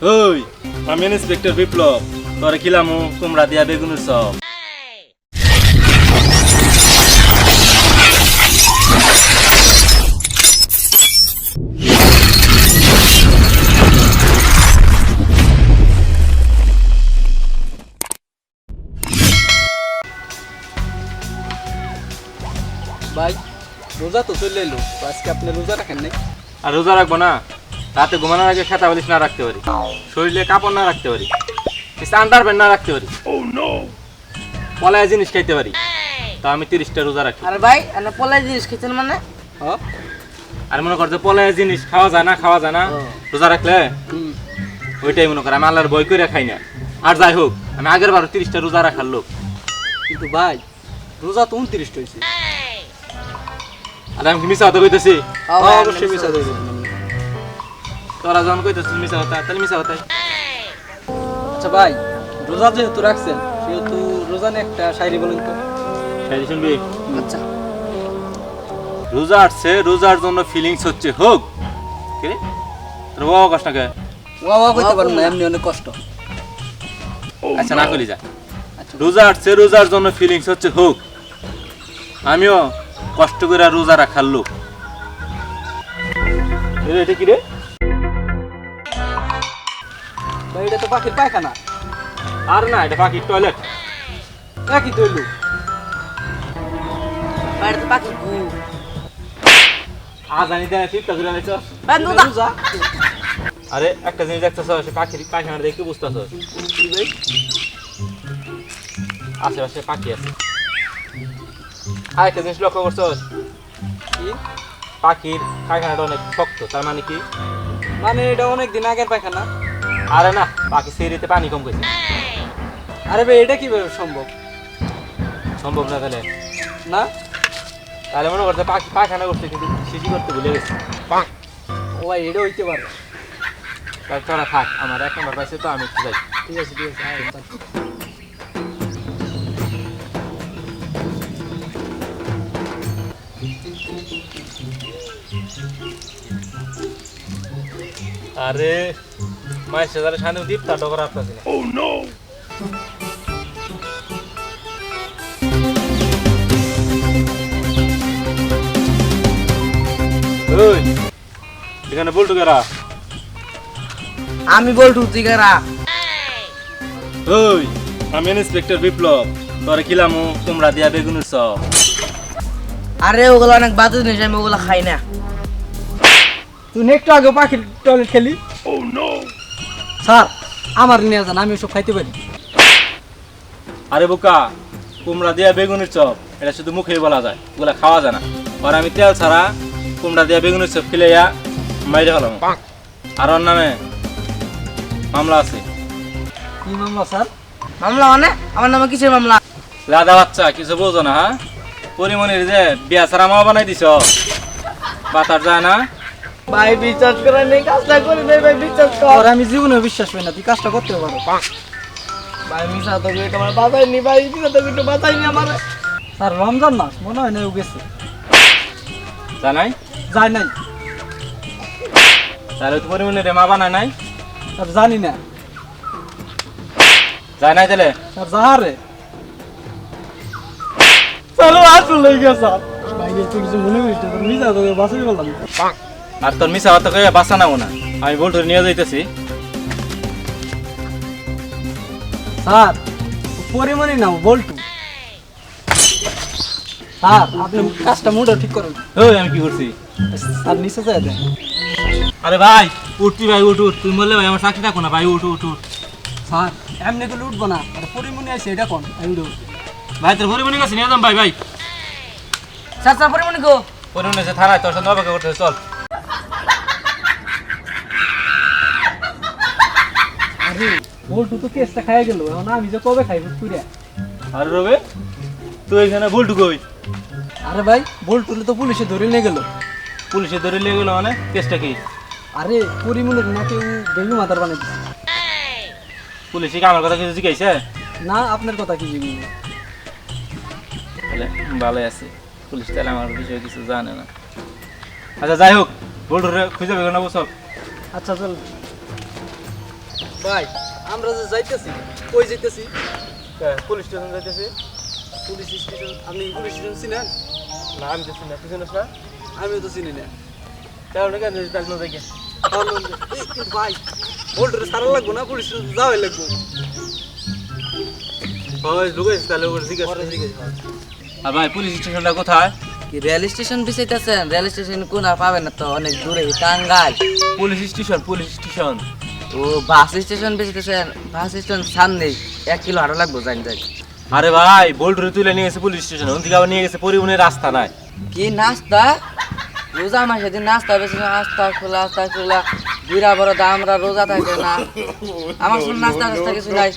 ওই আমি ইন্সপেক্টর বিপ্লব তোরে খিলামু কুমড়া দিয়া বেগুনের চপ। ভাই রোজা তো চলে এলো, তো আজকে আপনি রোজা রাখেন নাই? আর রোজা রাখবো না, রাতে ঘুমানোর আগে খেতা বালিশ না রাখতে পারি, শরীরে কাপড় না রাখতে পারি, আন্ডারপ্যান্ট না রাখতে পারি, পলায় জিনিস খাইতে পারি, তা আমি 30টা রোজা রাখি। আরে ভাই আপনি পলাই জিনিস খেতেন মানে? হ্যাঁ। আর মনে করছে পলায় জিনিস খাওয়া যায় না রোজা রাখলে ওইটাই মনে করে আমি আল্লাহর বই করে খাই না। আর যাই হোক আমি আগের বার 30টা রোজা রাখার লোক। কিন্তু ভাই রোজা তো 29টা হয়েছে। আর আমি কি মিশা কথা কইতেছি? অবশ্যই মিশা দেবে। তোরা যখন কইতেছিস মিশা কথা, তাহলে মিশা কথাই। আচ্ছা ভাই, রোজা যেহেতু রাখছেন সেহেতু রোজা নিয়ে একটা শায়রি বলেন তো। শায়রি শুনবি? আচ্ছা। রোজা আসছে, রোজার জন্য ফিলিংস হচ্ছে হোক। কি রে তোর বাবা কষ্ট কে? ওয়া কইতে পারুম না, এমনি অনেক কষ্ট। আচ্ছা না কইলি যা। রোজা আসছে, রোজার জন্য ফিলিংস হচ্ছে হোক। আমিও কষ্ট করে রোজা রাখার লোক। এটা কি রে? ভাই এটা তো পাখির পায়খানা। আর না, এটা পাখির টয়লেট। একই তো হইলো। বাইরে তো পাখি গু। আজ আনি দেয় চিন্তা করে আনিস। ভাই রোজা। আরে একটা জিনিস দেখতেছ, সে পাখির পায়খানা দেখে বুঝতেছ কি ভাই? আশেপাশে পাখি আছে। আর একটা জিনিস লক্ষ্য করছ, কি? পাখির পায়খানাটা অনেক শক্ত, তার মানে কি? মানে এটা অনেক দিন আগের পায়খানা। আরে না, পাখি সেরিতে পানি কম গেছে। আরে ভাই এটা কিভাবে সম্ভব? সম্ভব না তাহলে? না তাহলে মনে করছে পাখি পায়খানা করছে কিন্তু শিশি করতে ভুলে গেছে। ও ভাই এটা হইতে পারে। তাই তোরা থাক, আমার 1 নম্বর পাইছে তো আমি একটু যাই। ঠিক আছে ঠিক আছে আয়, চল। আরে মায়ের সাথে শান্তি দীপ তা ডকর আসতেছে না। Oh no! ওই এখানে বলটু কেরা? আমি বলটু তুই কারা? ওই আমি ইন্সপেক্টর বিপ্লব তোরে খিলামু কুমড়া দিয়া বেগুনের চপ। আরে ওগুলো অনেক বাজে জিনিস, আমি ওগুলো খাই না। তুই একটু আগে পাখির টয়লেট খেলি। স্যার আমার নিয়ে যান, আমি ওসব খাইতে পারি। আরে বোকা, কুমড়া দিয়া বেগুনের চপ এটা শুধু মুখেই বলা যায়, ওগুলা খাওয়া যায় না। আর আমি তেল ছাড়া কুমড়া দিয়া বেগুনের চপ খেলে মাইরে ফেলাম। আর ওর নামে মামলা আছে। কি মামলা স্যার? মামলা মানে? আমার নামে কিসের মামলা? লাদা বাচ্চা কিছু বোঝো না? হ্যাঁ, পরিমণির যে বিয়া ছাড়া মা বানাই দিছ, বাতার যায় না। ভাই বিশ্বাস করে নেই, কাজটা করি নাই ভাই, বিশ্বাস কর। আর আমি জীবনে বিশ্বাস করি না তুই কাজটা করতে পারো। ভাই মিশা তো একটু আমার বাঁচাইনি ভাই, মিশা তো একটু বাঁচাইনি আমার। স্যার রমজান মাস মনে হয় না ও গেছে। জানাই যায় নাই তাহলে তো পরিমণির মা বানায় নাই। স্যার, জানি না যায় নাই তাহলে স্যার। যাহারে চলো আসলে গেছে ভাই, তুই কিছু মনে করিস না, তোর মিজা তোকে বাঁচাই বললাম। আর তোর মিশা হতে কয়ে বাসা নাও না, আমি বলটু নিয়ে যাইতেছি। স্যার পরিমাণই নাও বল্টু। স্যার আপনি কাজটা মোটা ঠিক করেন। ওই আমি কি করছি? স্যার নিচে যায় দেন। আরে ভাই উঠতি ভাই, উঠ উঠ, তুই বললে ভাই আমার চাকরি থাকো না ভাই, উঠ উঠ উঠ। স্যার এমনি তো উঠবো না, আর পরিমাণে আছে এটা কোন আমি উঠবো। ভাই তোর পরিমণি কাছে নিয়ে যাম ভাই। ভাই স্যার স্যার পরিমণি গো। পরিমণি এসে থানায় তোর সাথে অপেক্ষা করতে, চল। আরে বল্টু তো কেসটা খাইয়া গেল, এখন আমি যে কবে খাইব পুরা। আরে রবে তুই এখানে বলটু কই? আরে ভাই বল্টুলে তো পুলিশে ধরে নিয়ে গেল। পুলিশে ধরে নিয়ে গেলো মানে? কেসটা কি? আরে পরিমণির নাকি ও বেবি মাতার বানাই দিচ্ছে। পুলিশে কি আমার কথা কিছু জিজ্ঞাসা? না আপনার কথা কি জিজ্ঞেস? তাহলে ভালোই আছে, পুলিশ তাহলে আমার বিষয়ে কিছু জানে না। আচ্ছা যাই হোক, বলটুরে খুঁজে বের না, চল। আচ্ছা চল। ভাই আমরা যে যাইতেছি কই যাইতেছি পুলিশ স্টেশন যাইতেছি। পুলিশ স্টেশন আপনি পুলিশ স্টেশন চিনেন না আমি তো চিনি না, তুই চিনিস না? আমিও তো চিনি না তাহলে কেন তাহলে না দেখে এই কিন্তু ভাই বোল্টরে সারা লাগবো না পুলিশ স্টেশন যাওয়াই লাগবো ঢুকেছিস তাহলে ওর জিজ্ঞেস পরে জিজ্ঞেস আর ভাই পুলিশ স্টেশনটা কোথায়? কি রেল স্টেশন বিষয়তেছেন? রেল স্টেশন কোন পাবেন না তো, অনেক দূরে Tangail. Police station, police station. ও বাস স্টেশন বিষয়তেছেন? বাস স্টেশন সামনে 1 কিলো হাঁটা লাগবো যাই যাই। আরে ভাই বোল্টরে তুলে নিয়ে গেছে পুলিশ স্টেশন, ওন থেকে আবার নিয়ে গেছে পরিবহনের রাস্তা নাই। কি নাস্তা? রোজা মাসে দিন নাস্তা বেশি আস্তা খোলা বুড়া বড় আমরা রোজা থাকে না, আমার শুন নাস্তা টাস্তা কিছু নাই।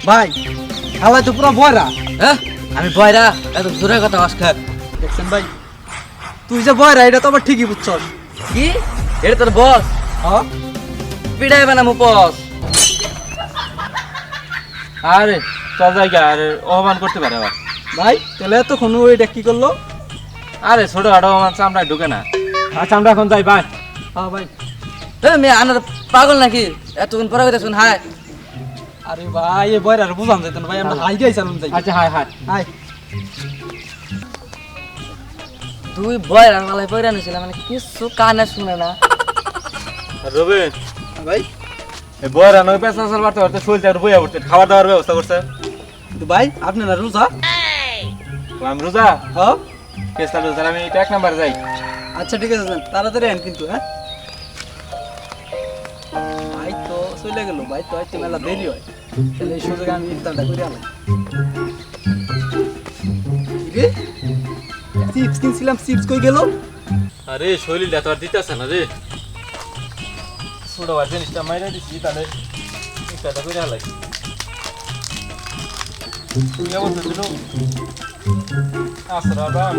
ভাই খালা তো পুরো বয়রা হ্যাঁ আমি বয়রা এত জোরে কথা অস্কার দেখছেন ভাই তুই যে বয়রা এটা তো আবার ঠিকই বুঝছস কি? এটা তোর বস? হ্যাঁ পিড়াইবে না মু বস। আরে চল যাই গা, আরে অপমান করতে পারে আবার। ভাই তাহলে এতক্ষণ ওইটা কি করলো? আরে ছোট খাটো অপমান চামড়ায় ঢুকে না। আচ্ছা আমরা এখন যাই ভাই। হ্যাঁ ভাই মেয়ে আনার পাগল নাকি? এতক্ষণ পরে কথা শুন হায়। আরে ভাই এই বয়রার বুঝান যেত না ভাই আমরা হাই গাই চালুন যাই আচ্ছা হাই হাই হাই তুই বয়রার মালায় পয়রা নিয়েছিলাম মানে কিছু কানে শুনে না। রবিন ভাই এই বয়রা নয় পেশা চাল বাড়তে বাড়তে শরীরটা আর বইয়া উঠছে, খাবার দাবার ব্যবস্থা করছে। কিন্তু ভাই আপনি না রোজা? আমি রোজা হ্যাঁ কেসটা রোজা, আমি এটা 1 নাম্বার যাই। আচ্ছা ঠিক আছে যান তাড়াতাড়ি আন কিন্তু হ্যাঁ ভাই তো চলে গেল ভাই তো আইতে মেলা দেরি হয় তাহলে এই সুযোগে আমি ইফতারটা করে আলাম রে চিপস কিনছিলাম চিপস কই গেল আরে শরীরটা তো আর দিতেছে না রে, ছোট ভাই জিনিসটা মাইরা দিছি তাহলে এটা করে হালাই। তুই কেমন দিল আসরা বান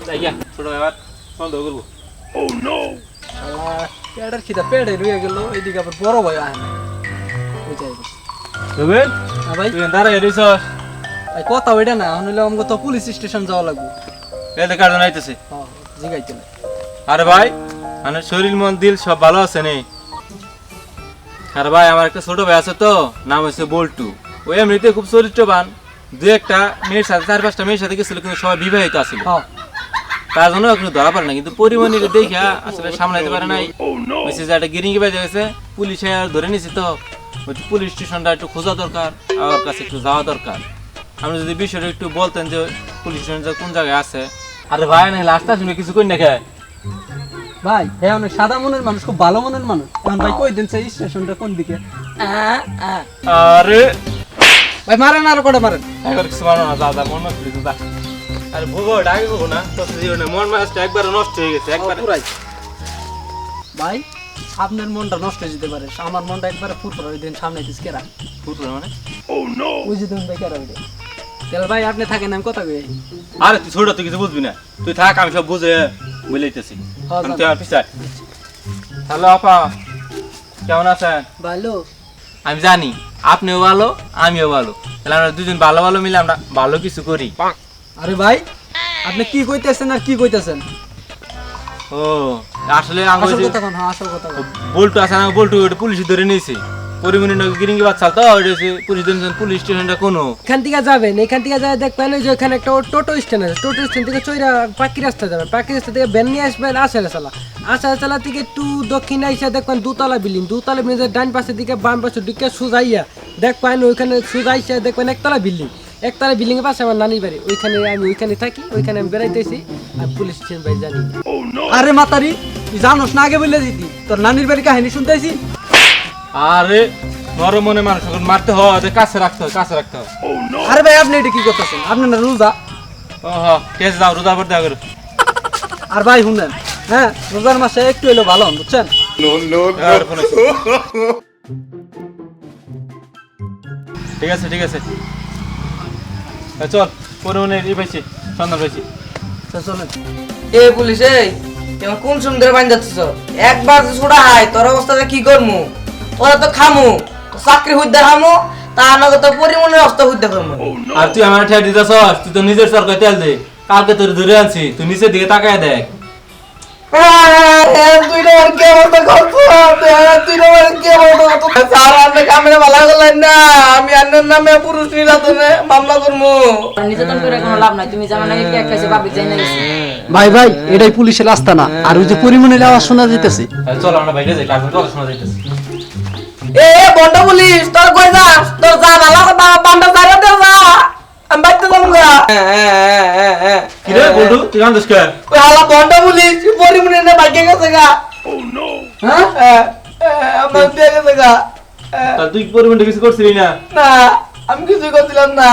যাই গিয়া ছোট ভাই আবার বন্ধ করবো। পেটের খিদা পেটে রয়ে গেল এইদিকে আবার বড় ভাই আয় না ওই যাই রবিন হ্যাঁ ভাই তুই দাঁড়াই রইছ, ভাই কথা ওইটা না হলে আমাকে তো পুলিশ স্টেশন যাওয়া লাগবে এতে কার্জন আইতেছে। হ্যাঁ জিগাইতে না আরে ভাই আমার শরীর মন দিল সব ভালো আছে নে? আরে ভাই আমার একটা ছোট ভাই আছে তো, নাম হচ্ছে বল্টু। ওই এমনিতে খুব চরিত্রবান, 2-1টা মেয়ের সাথে 4-5টা মেয়ের সাথে গেছিল, কিন্তু সবাই বিবাহিত আছিল। হ্যাঁ তার জন্য এখন ধরা পড়ে না, কিন্তু পরিমণির দেখা আসলে সামলাইতে পারে নাই। বলছে যে একটা গিরিঙ্গি বাজে গেছে, পুলিশে আর ধরে নিছি তো পুলিশ স্টেশনটা একটু খোঁজা দরকার, আমার কাছে একটু যাওয়া দরকার। আপনি যদি বিষয়টা একটু বলতেন যে পুলিশ স্টেশন কোন জায়গায় আছে। আরে ভাই না লাস্টটা শুনে কিছু কই না খায়। ভাই হ্যাঁ অনেক সাদা মনের মানুষ খুব ভালো মনের মানুষ এখন ভাই কই দিন সেই স্টেশনটা কোন দিকে আরে ভাই মারেন আরো কটা মারেন একবার কিছু মানো না, যা যা মন নষ্ট হয়েছে যা। আরে ভোগো ডাকে ভোগো না তো জীবনে মন মাছটা একবার নষ্ট হয়ে গেছে একবার। পুরাই ভাই আপনার মনটা নষ্ট হয়ে যেতে পারে আমার মনটা একবারে ফুরফুরা ওই দিন সামনে দিস কেরা ফুটবল মানে ওই যে তুমি ভাই কেরা ওইটা তাহলে ভাই আপনি থাকেন আমি কথা কই আরে তুই ছোট তুই কিছু বুঝবি না, তুই থাক আমি সব বুঝে বলেইতেছি। হ্যাঁ, তুই আমার পিছায়। হ্যালো আপা কেমন আছেন? ভালো আমি জানি আপনিও ভালো আমিও ভালো, তাহলে আমরা দুজন ভালো ভালো মিলে আমরা ভালো কিছু করি। আরে ভাই আপনি কি কইতেছেন আর কি কইতেছেন ও আসলে আসল কথা কোন হ্যাঁ আসল কথা কোন বল্টু আছে না, বল্টু ওটা পুলিশ ধরে নিয়েছে। পরিমণি গিরিঙ্গি বাচ্চা তো পুলিশ ধরেছেন। পুলিশ স্টেশনটা কোনো এখান থেকে যাবেন এখান থেকে যায় দেখবেন ওই যে ওখানে একটা টোটো স্ট্যান্ড আছে টোটো স্ট্যান্ড থেকে চৈরা পাখি রাস্তা যাবেন পাখি রাস্তা থেকে ভ্যান নিয়ে আসবেন আসালা থেকে একটু দক্ষিণে এসে দেখবেন দোতলা বিল্ডিং ডান পাশের দিকে বাম পাশের দিকে সোজাইয়া দেখবেন ওইখানে সোজাইসা দেখবেন একতলা বিল্ডিং এর পাশে আমার নানির বাড়ি, ওইখানে আমি ওইখানে থাকি, ওইখানে আমি বেড়াইতেছি আর পুলিশ স্টেশন ভাই জানি না। আরে মাতারি তুই জানোস না আগে বলে দিতি তোর নানির বাড়ি কাহিনী শুনতেছি। আরে নরম মনে মানুষ এখন মারতে হয় কাছে রাখতে হয় কাছে রাখতে হয়। আরে ভাই আপনি এটা কি করতেছেন আপনি না রোজা ও হ্যাঁ কেস দাও রোজা পর দেওয়া করো। আর ভাই শুনেন হ্যাঁ রোজার মাসে একটু এলো ভালো হন বুঝছেন আর ফোন আসছে। ঠিক আছে ঠিক আছে চল পরিমণির পাইছি সন্ধান পাইছি। তো চলেন এ পুলিশ এই তোমার কোন সুন্দর বান যাচ্ছিস? একবার ছোড়া হাই তোর অবস্থাটা কি করমু? ওরা তো খামু চাকরি হুদ্দা খামু তা নগদ তো পরিমণের অবস্থা হুদ্দা করমু। আর তুই আমার ঠেয়া দিতেছস, তুই তো নিজের সরকার তেল দে। কালকে তোর ধরে আনছি তুই নিচের দিকে তাকায় দেখ। তুই না আর কে মতো করছো তুই না আর কে মতো করছো স্যার আপনি ক্যামেরা ভালো করলেন না আমি আন্নার নামে পুরুষ নির্যাতনে মামলা করবো নির্যাতন করে কোনো লাভ নাই তুমি জানো না কি এক কাছে পাবলিক যাই না গেছে ভাই ভাই এটাই পুলিশের রাস্তা না আর ওই যে পরিমণের আওয়াজ শোনা যেতেছে চল আমরা বাইরে যাই কালকে কথা শোনা যাইতেছে। এ বন্ধ পুলিশ তোর কই যাস তোর যা ভালো কথা বান্ডা জায়গা দে যা আমি বাইতে যাবো গা কি রে বলটু তুই কান্দিস কে? ওই হালা বন্ধ পুলিশ পরিমণি না ভাগ্যে গেছে গা হ্যাঁ আমার দিয়ে গেছে গা তুই পরিমাণটা কিছু করছিলি না? না আমি কিছুই করছিলাম না